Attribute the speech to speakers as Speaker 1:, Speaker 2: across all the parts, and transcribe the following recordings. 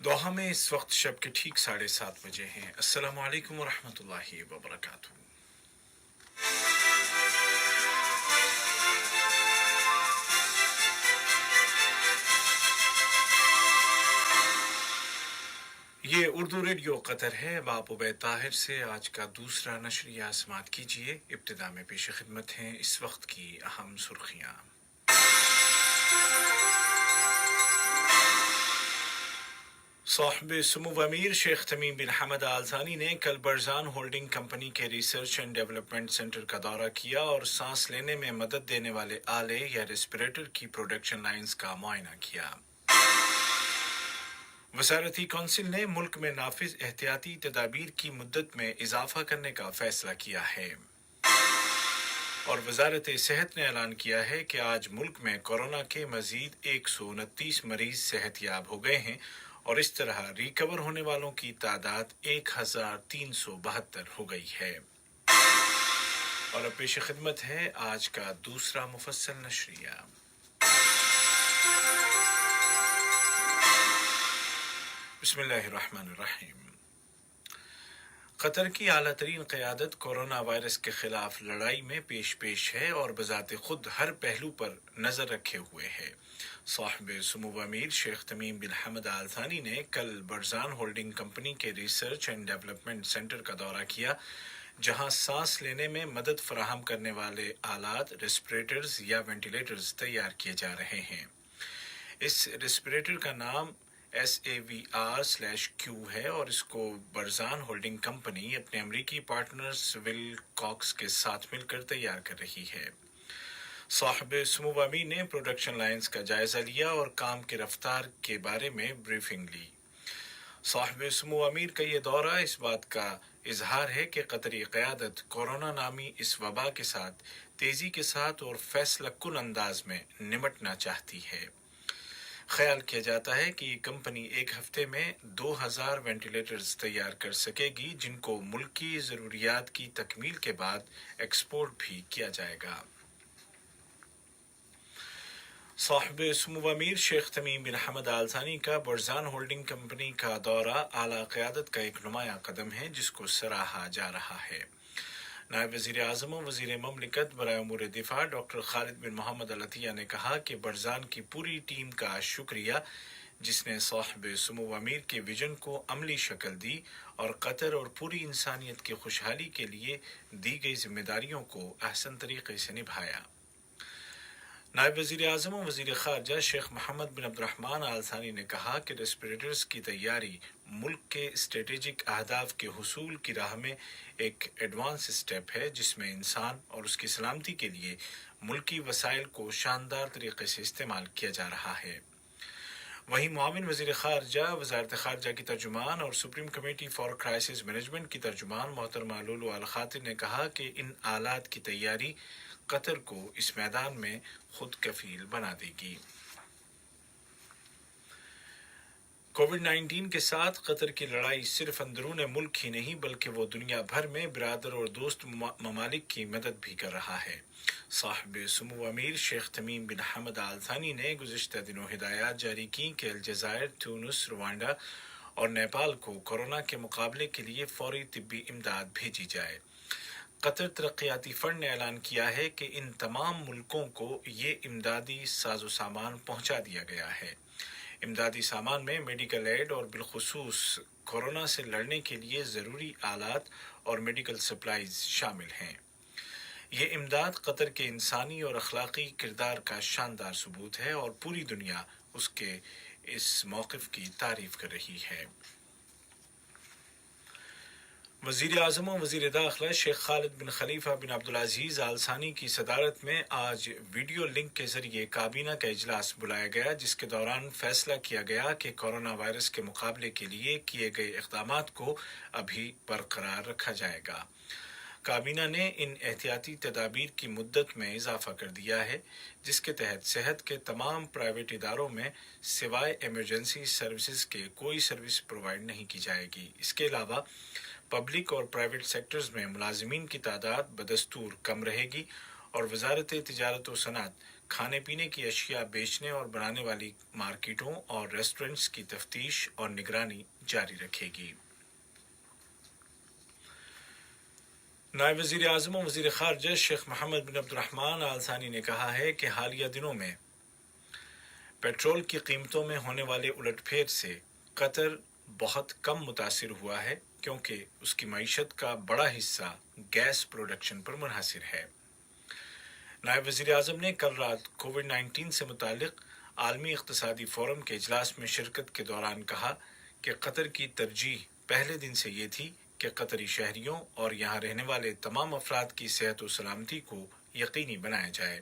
Speaker 1: दोहा में इस वक्त शब के ठीक 7:30 हैं। अस्सलामु अलैकुम वरहमतुल्लाहि वबरकातुहू। ये उर्दू रेडियो कतर है। अब आप उबैद ताहिर से आज का दूसरा नशरिया समात कीजिए। इब्तिदा में पेश खिदमत हैं इस वक्त की अहम सुर्खियाँ। साहिब सुमो अमीर शेख तमीम बिन हमद आल थानी ने कल बरजान होल्डिंग कंपनी के रिसर्च एंड डेवलपमेंट सेंटर का दौरा किया और सांस लेने में मदद देने वाले आले या रेस्पिरेटर की प्रोडक्शन लाइंस का मुआयना किया। वजारती कौंसिल ने मुल्क में नाफिज एहतियाती तदाबीर की मुद्दत में इजाफा करने का फैसला किया है। और वजारत सेहत ने ऐलान किया है कि आज मुल्क में कोरोना के मजीद 129 मरीज सेहतयाब हो गए हैं और इस तरह रिकवर होने वालों की तादाद 1372 हो गई है। और अब पेश खिदमत है आज का दूसरा मुफस्सल नशरिया। बिस्मिल्लाहिर्रहमानिर्रहीम। कतर की आला तरीन क़यादत कोरोना वायरस के खिलाफ लड़ाई में पेश है और बजाते खुद हर पहलू पर नज़र रखे हुए है। साहिब सुमो अमीर शेख तमीम बिन हमद आल थानी ने कल बरजान होल्डिंग कंपनी के रिसर्च एंड डेवलपमेंट सेंटर का दौरा किया, जहां सांस लेने में मदद फराहम करने वाले आलात रेस्पिरेटर्स या वेंटिलेटर्स तैयार किए जा रहे हैं। इस रेस्पिरेटर का नाम SAVR/Q है और इसको बरजान होल्डिंग कंपनी अपने अमरीकी पार्टनर्स विलकॉक्स के साथ मिलकर तैयार कर रही है। साहिब सुमो अमीर ने प्रोडक्शन लाइंस का जायजा लिया और काम की रफ्तार के बारे में ब्रीफिंग ली। साहिब सुमो अमीर का ये दौरा इस बात का इजहार है कि कतरी क़यादत कोरोना नामी इस वबा के साथ तेजी के साथ और फैसला कुन अंदाज में निमटना चाहती है। ख्याल किया जाता है कि कंपनी एक हफ्ते में 2000 वेंटिलेटर्स तैयार कर सकेगी, जिनको मुल्क की ज़रूरियात की तकमील के बाद एक्सपोर्ट भी किया जाएगा। साहिब सुमो अमीर शेख तमीम बिन हमद आल थानी का बरजान होल्डिंग कंपनी का दौरा आला क़यादत का एक नुमाया कदम है, जिसको सराहा जा रहा है। नायब वज़ीर आज़म और वज़ीर ममलिकत बराए उमूर दिफा डॉक्टर खालिद बिन मोहम्मद अल अतिया ने कहा कि बरजान की पूरी टीम का शुक्रिया, जिसने साहिब सुमो अमीर के विजन को अमली शक्ल दी और कतर और पूरी इंसानियत की खुशहाली के लिए दी गई जिम्मेदारियों को अहसन तरीके से निभाया। नायब वज़ीर आज़म और वज़ीर ख़ारजा शेख मोहम्मद बिन अब्दुर्रहमान आल थानी ने कहा कि रेस्पिरेटर्स की तैयारी मुल्क के स्ट्रेटेजिक अहदाफ के हुसूल की राह में एक एडवांस स्टेप है, जिसमें इंसान और उसकी सलामती के लिए मुल्की वसाइल को शानदार तरीके से इस्तेमाल किया जा रहा है। वहीं मुआविन वज़ीर ख़ारजा वज़ारत ख़ारजा की तर्जुमान और supreme committee for crisis management की तर्जुमान मोहतरमा लुलु अल खातिर ने कहा कि इन आलात की तैयारी कतर को इस मैदान में खुद कफील बना देगी। कोविड-19 के साथ कतर की लड़ाई सिर्फ अंदरून मुल्क ही नहीं बल्कि वो दुनिया भर में बिरादर और दोस्त ममालिक की मदद भी कर रहा है। साहिब सुमो अमीर शेख तमीम बिन हमद आल थानी ने गुज़िश्ता दिनों हिदायत जारी की कि अलजायर, ट्यूनिस, रवांडा और नेपाल को कोरोना के मुकाबले के लिए फौरी तिब्बी इमदाद भेजी जाए। कतर तरक्याती फंड ने ऐलान किया है कि इन तमाम मुल्कों को ये इमदादी साजो सामान पहुंचा दिया गया है। इमदादी सामान में मेडिकल एड और बिलखुसूस कोरोना से लड़ने के लिए ज़रूरी आलात और मेडिकल सप्लाईज शामिल हैं। ये इमदाद कतर के इंसानी और अखलाकी किरदार का शानदार सबूत है और पूरी दुनिया उसके इस मौक़िफ़ की तारीफ कर रही है। वज़ीर आज़म और वज़ीर दाखिला शेख खालिद बिन खलीफा बिन अब्दुल अज़ीज़ आल थानी की सदारत में आज वीडियो लिंक के जरिए काबीना का इजलास बुलाया गया, जिसके दौरान फैसला किया गया कि कोरोना वायरस के मुकाबले के लिए किए गए इक़दामात को अभी बरकरार रखा जाएगा। काबीना ने इन एहतियाती तदाबीर की मुद्दत में इजाफा कर दिया है, जिसके तहत सेहत के तमाम प्राइवेट इदारों में सिवाय इमरजेंसी सर्विसेज के कोई सर्विस प्रोवाइड नहीं की जाएगी। इसके अलावा पब्लिक और प्राइवेट सेक्टर्स में मुलाजिमीन की तादाद बदस्तूर कम रहेगी और वजारत तिजारत व सनअत खाने पीने की अशिया बेचने और बनाने वाली मार्केटों और रेस्टोरेंट्स की तफ्तीश और निगरानी जारी रखेगी। नायब वज़ीर आज़म और वज़ीर ख़ारजा शेख मोहम्मद बिन अब्दुर्रहमान आल थानी ने कहा है कि हालिया दिनों में पेट्रोल की कीमतों में होने वाले उलटफेर से कतर बहुत कम मुतासिर हुआ है, क्योंकि उसकी मईशत का बड़ा हिस्सा गैस प्रोडक्शन पर मुनहसिर है। नायब वज़ीर आज़म ने कल रात कोविड-19 से मुतालिक आलमी इक़्तिसादी फ़ोरम के इजलास में शिरकत के दौरान कहा कि कतर की तरजीह पहले दिन से ये थी कि कतरी शहरियों और यहाँ रहने वाले तमाम अफराद की सेहत और सलामती को यकीनी बनाया जाए।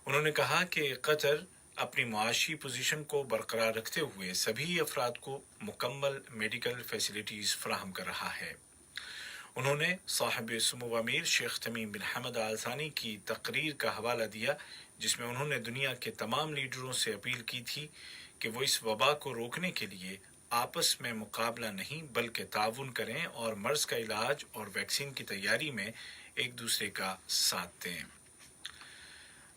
Speaker 1: उन्होंने कहा कि कतर अपनी मुआशी पोजीशन को बरकरार रखते हुए सभी अफराद को मुकम्मल मेडिकल फैसिलिटीज़ फराहम कर रहा है। उन्होंने साहिब सुमो अमीर शेख तमीम बिन हमद आल थानी की तकरीर का हवाला दिया, जिसमें उन्होंने दुनिया के तमाम लीडरों से अपील की थी कि वो इस वबा को रोकने के लिए आपस में मुकाबला नहीं बल्कि ताउन करें और मर्ज़ का इलाज और वैक्सीन की तैयारी में एक दूसरे का साथ दें।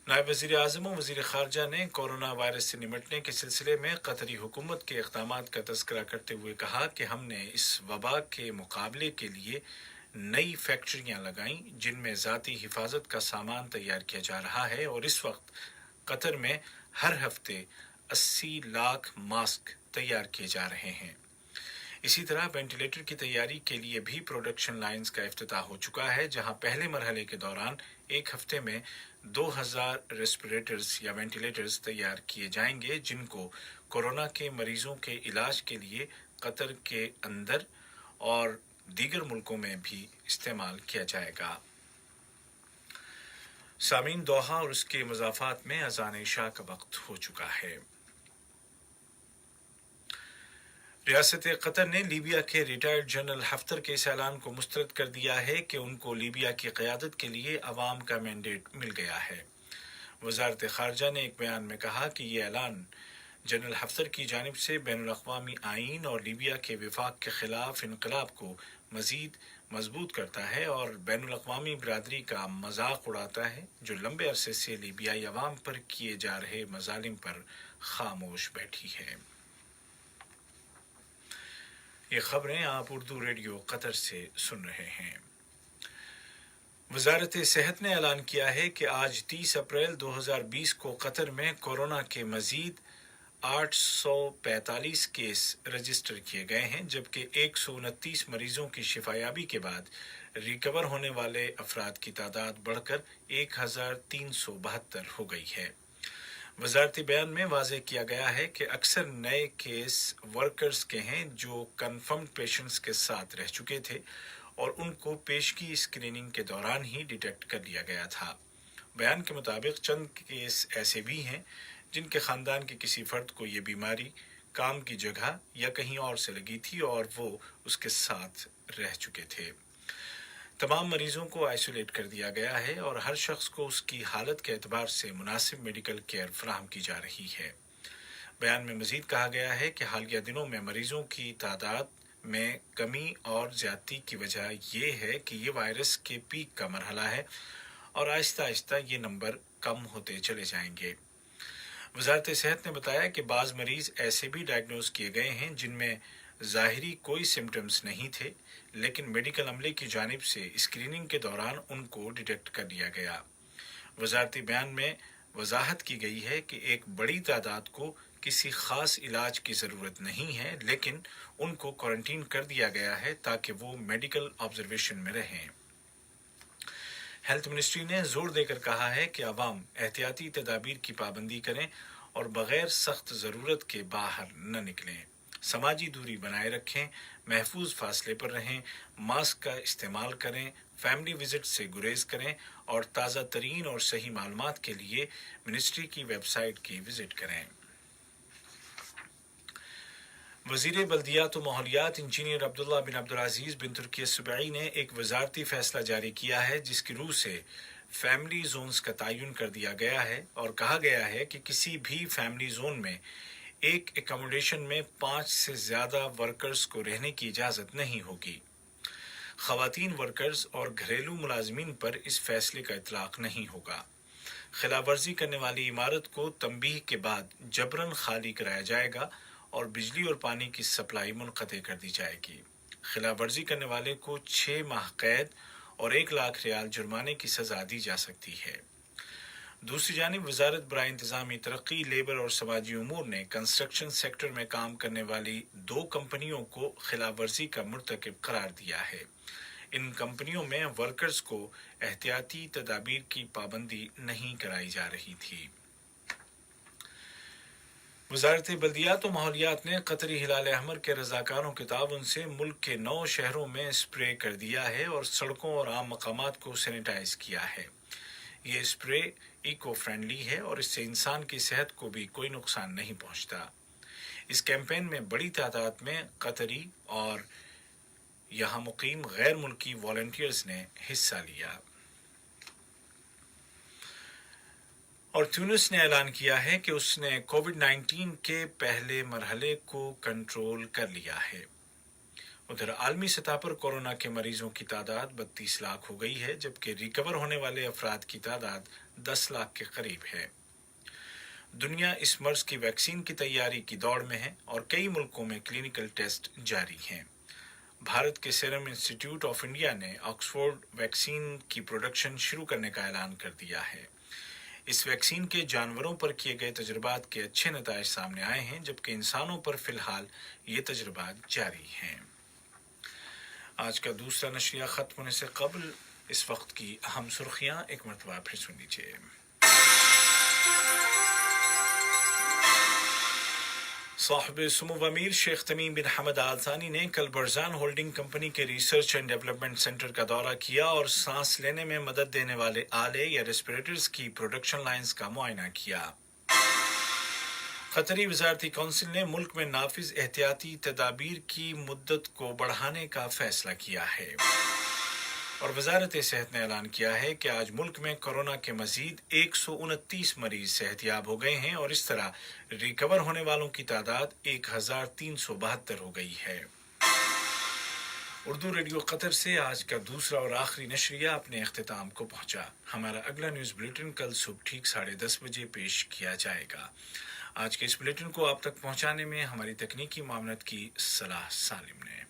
Speaker 1: नायब वज़ीर आज़म और वज़ीर ख़ारजा ने कोरोना वायरस से निपटने के सिलसिले में कतरी हुकूमत के इक़दामात का तज़किरा करते हुए कहा कि हमने इस वबा के मुकाबले के लिए नई फैक्ट्रियाँ लगाईं जिनमें ज़ाती हिफाजत का सामान तैयार किया जा रहा है, और इस वक्त कतर में हर हफ्ते 80 लाख मास्क तैयार किए जा रहे हैं। इसी तरह वेंटिलेटर की तैयारी के लिए भी प्रोडक्शन लाइंस का इफ्तिताह हो चुका है, जहां पहले मरहले के दौरान एक हफ्ते में 2000 रेस्पिरेटर्स या वेंटिलेटर्स तैयार किए जाएंगे, जिनको कोरोना के मरीजों के इलाज के लिए कतर के अंदर और दीगर मुल्कों में भी इस्तेमाल किया जाएगा। सामीन, दोहा और उसके मज़ाफ़ात में अज़ान इशा का वक्त हो चुका है। रियासत कतर ने लीबिया के रिटायर्ड जनरल हफ्तर के इस ऐलान को मुस्तरद कर दिया है कि उनको लीबिया की क़यादत के लिए अवाम का मैंडेट मिल गया है। वज़ारत ख़ारजा ने एक बयान में कहा कि ये ऐलान जनरल हफ्तर की जानिब से बैनुल अक़वामी आईन और लीबिया के विफाक के ख़िलाफ़ इनक़लाब को मज़ीद मजबूत करता है और बैनुल अक़वामी बिरादरी का मजाक उड़ाता है, जो लंबे अरसे से लीबियाई अवाम पर किए जा रहे मज़ालिम पर खामोश बैठी है। ये खबरें आप उर्दू रेडियो कतर से सुन रहे हैं। वज़ारत सेहत ने ऐलान किया है कि आज 30 अप्रैल 2020 को कतर में कोरोना के मज़ीद 845 केस रजिस्टर किए गए हैं, जबकि 129 मरीजों की शिफायाबी के बाद रिकवर होने वाले अफराद की तादाद बढ़कर 1372 हो गई है। वज़ारती बयान में वाज़ेह किया गया है कि अक्सर नए केस वर्कर्स के हैं जो कन्फर्म्ड पेशेंट्स के साथ रह चुके थे और उनको पेशगी स्क्रीनिंग के दौरान ही डिटेक्ट कर लिया गया था। बयान के मुताबिक चंद केस ऐसे भी हैं जिनके ख़ानदान के किसी फ़र्द को ये बीमारी काम की जगह या कहीं और से लगी थी और वो उसके साथ रह चुके थे। तमाम मरीजों को आइसोलेट कर दिया गया है और हर शख्स को उसकी हालत के एतबार से मुनासिब मेडिकल केयर फराहम की जा रही है। बयान में मज़ीद कहा गया है कि हालिया दिनों में मरीजों की तादाद में कमी और ज़्यादती की वजह यह है कि ये वायरस के पीक का मरहला है और आहिस्ता आहिस्ता ये नंबर कम होते चले जाएंगे। वज़ारत सेहत ने बताया कि बाज़ मरीज़ ऐसे भी डायग्नोज किए गए हैं जिनमें ज़ाहिरी कोई सिम्टम्स नहीं थे, लेकिन मेडिकल अमले की जानिब से स्क्रीनिंग के दौरान उनको डिटेक्ट कर लिया गया। वज़ारती बयान में वजाहत की गई है कि एक बड़ी तादाद को किसी ख़ास इलाज की ज़रूरत नहीं है, लेकिन उनको क्वारंटीन कर दिया गया है ताकि वो मेडिकल ऑब्जर्वेशन में रहें। हेल्थ मिनिस्ट्री ने जोर देकर कहा है कि अवाम एहतियाती तदाबीर की पाबंदी करें और बग़ैर सख्त ज़रूरत के बाहर न निकलें, समाजी दूरी बनाए रखें, महफूज फासले पर रहें, मास्क का इस्तेमाल करें, फैमिली विजिट से गुरेज करें और ताज़ा तरीन और सही मालूमात के लिए मिनिस्ट्री की वेबसाइट की विजिट करें। वज़ीर बल्दियात व माहौलियात इंजीनियर अब्दुल्ला बिन अब्दुल अज़ीज़ बिन तुर्की सुबई ने एक वज़ारती फ़ैसला जारी किया है, जिसकी रूह से फैमिली जोन्स का तयन कर दिया गया है और कहा गया है कि किसी भी फैमिली जोन में एक एकोमोडेशन में 5 से ज़्यादा वर्कर्स को रहने की इजाज़त नहीं होगी। ख़वातीन वर्कर्स और घरेलू मुलाजमीन पर इस फैसले का इतलाक़ नहीं होगा। खिलाफ वर्जी करने वाली इमारत को तंबीह के बाद जबरन खाली कराया जाएगा और बिजली और पानी की सप्लाई मुनक़ते कर दी जाएगी। खिलाफ वर्जी करने वाले को 6 माह कैद और 1 लाख रियाल जुर्माने की सजा दी जा सकती है। दूसरी जानिब वजारत बराए इंतजामी तरक्की, लेबर और समाजी उमूर ने कंस्ट्रक्शन सेक्टर में काम करने वाली 2 कंपनियों को खिलाफ वर्जी का मुर्तकिब करार दिया है। इन कंपनियों में वर्कर्स को एहतियाती तदाबीर की पाबंदी नहीं कराई जा रही थी। वजारत बल्दियात और माहौलियात ने कतरी हिलाल अहमर के रजाकारों के ताउन से मुल्क के 9 शहरों में स्प्रे कर दिया है और सड़कों और आम मकामात को सैनिटाइज किया है। ये स्प्रे इको फ्रेंडली है और इससे इंसान की सेहत को भी कोई नुकसान नहीं पहुंचता। इस कैंपेन में बड़ी तादाद में कतरी और यहाँ मुकीम गैर मुल्की वॉलंटियर्स ने हिस्सा लिया। और ट्यूनिस ने ऐलान किया है कि उसने कोविड-19 के पहले मरहले को कंट्रोल कर लिया है। उधर आलमी सतह पर कोरोना के मरीजों की तादाद 32 लाख हो गई है, जबकि रिकवर होने वाले अफराद की तादाद 10 लाख के करीब है। दुनिया इस मर्ज की वैक्सीन की तैयारी की दौड़ में है और कई मुल्कों में क्लिनिकल टेस्ट जारी हैं। भारत के सीरम इंस्टीट्यूट ऑफ इंडिया ने ऑक्सफोर्ड वैक्सीन की प्रोडक्शन शुरू करने का ऐलान कर दिया है। इस वैक्सीन के जानवरों पर किए गए तजुर्बात के अच्छे नताइज सामने आए हैं, जबकि इंसानों पर फिलहाल ये तजुर्बात जारी हैं। आज का दूसरा नशरिया खत्म होने से कबल इस वक्त की अहम सुर्खियां एक मरतबा फिर सुन लीजिए। साहिब सुमो अमीर शेख तमीम बिन हमद आल थानी ने कल बरजान होल्डिंग कंपनी के रिसर्च एंड डेवलपमेंट सेंटर का दौरा किया और सांस लेने में मदद देने वाले आले या रेस्पिरेटर्स की प्रोडक्शन लाइंस का मुआयना किया। कतरी वजारती कौंसिल ने मुल्क में नाफिज एहतियाती तदाबीर की मुद्दत को बढ़ाने का फैसला किया है और वजारत सेहत ने ऐलान किया है कि आज मुल्क में कोरोना के मजीद 129 मरीज सेहतियाब हो गए हैं और इस तरह रिकवर होने वालों की तादाद 1372 हो गई है। उर्दू रेडियो कतर से आज का दूसरा और आखिरी नशरिया अपने अख्तिताम को पहुंचा। हमारा अगला न्यूज़ बुलेटिन कल सुबह ठीक 10:30 बजे पेश किया जाएगा। आज के इस बुलेटिन को आप तक पहुंचाने में हमारी तकनीकी मामलत की सलाह सालिम ने